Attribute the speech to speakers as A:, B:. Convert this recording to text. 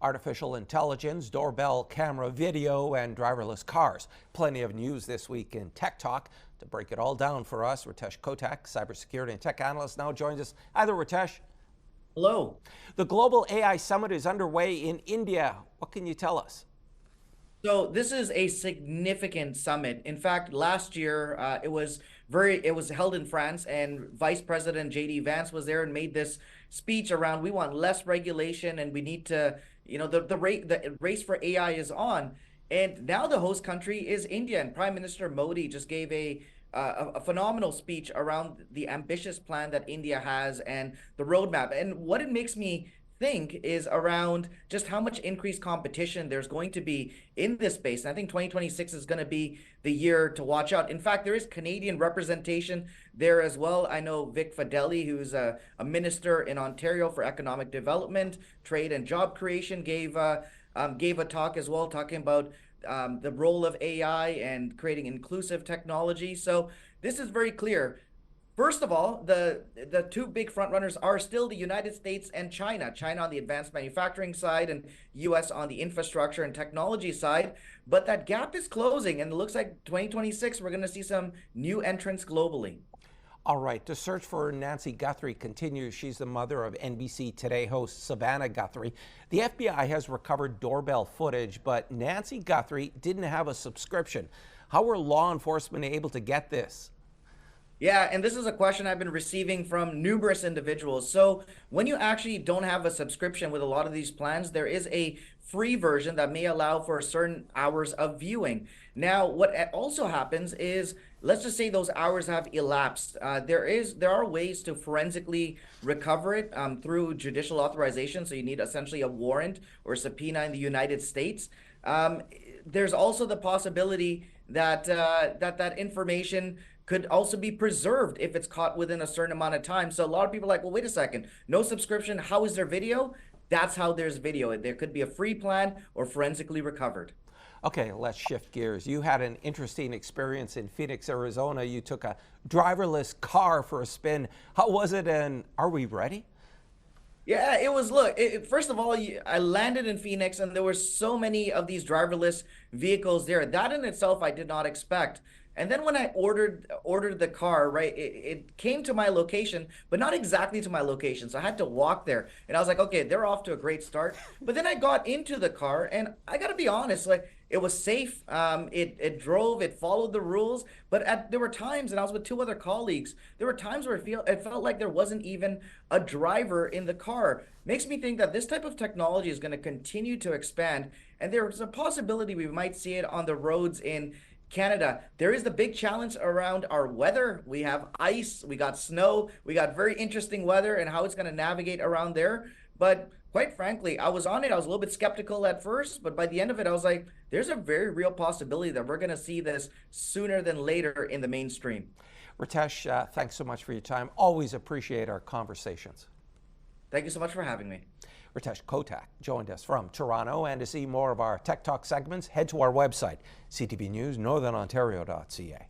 A: Artificial intelligence, doorbell camera video, and driverless cars. Plenty of news this week in Tech Talk. To break it all down for us, Ritesh Kotak, cybersecurity and tech analyst, now joins us. Hi there, Ritesh.
B: Hello.
A: The Global AI Summit is underway in India. What can you tell us?
B: So this is a significant summit. In fact, last year it was held in France, and Vice President JD Vance was there and made this speech around we want less regulation and we need to, the race for AI is on. And now the host country is India, and Prime Minister Modi just gave a phenomenal speech around the ambitious plan that India has and the roadmap. And what it makes me think is around just how much increased competition there's going to be in this space. And I think 2026 is going to be the year to watch out. In fact, there is Canadian representation there as well. I know Vic Fedeli, who's a minister in Ontario for economic development, trade and job creation, gave a talk as well, talking about the role of AI and creating inclusive technology. So this is very clear. First of all, the two big frontrunners are still the United States and China. China on the advanced manufacturing side and US on the infrastructure and technology side. But that gap is closing, and it looks like 2026, we're going to see some new entrants globally.
A: All right, the search for Nancy Guthrie continues. She's the mother of NBC Today host Savannah Guthrie. The FBI has recovered doorbell footage, but Nancy Guthrie didn't have a subscription. How were law enforcement able to get this?
B: Yeah, and this is a question I've been receiving from numerous individuals. So when you actually don't have a subscription with a lot of these plans, there is a free version that may allow for certain hours of viewing. Now, what also happens is, let's just say those hours have elapsed. There are ways to forensically recover it through judicial authorization. So you need essentially a warrant or subpoena in the United States. There's also the possibility that that information could also be preserved if it's caught within a certain amount of time. So a lot of people are like, well, wait a second, no subscription, how is there video? That's how there's video. There could be a free plan or forensically recovered.
A: Okay, let's shift gears. You had an interesting experience in Phoenix, Arizona. You took a driverless car for a spin. How was it, and are we ready?
B: Yeah, it was, look, first of all, I landed in Phoenix and there were so many of these driverless vehicles there. That in itself, I did not expect. And then when I ordered the car, right, it came to my location, but not exactly to my location. So I had to walk there. And I was like, okay, they're off to a great start. But then I got into the car, and I got to be honest, like, it was safe. It drove, it followed the rules. But there were times, and I was with two other colleagues, there were times where it felt like there wasn't even a driver in the car. Makes me think that this type of technology is going to continue to expand. And there's a possibility we might see it on the roads in Canada. There is the big challenge around our weather. We have ice, we got snow, we got very interesting weather and how it's going to navigate around there. But quite frankly, I was on it. I was a little bit skeptical at first, but by the end of it, I was like, there's a very real possibility that we're going to see this sooner than later in the mainstream.
A: Ritesh, thanks so much for your time. Always appreciate our conversations.
B: Thank you so much for having me.
A: Ritesh Kotak joined us from Toronto, and to see more of our Tech Talk segments, head to our website, ctbnewsnorthernontario.ca.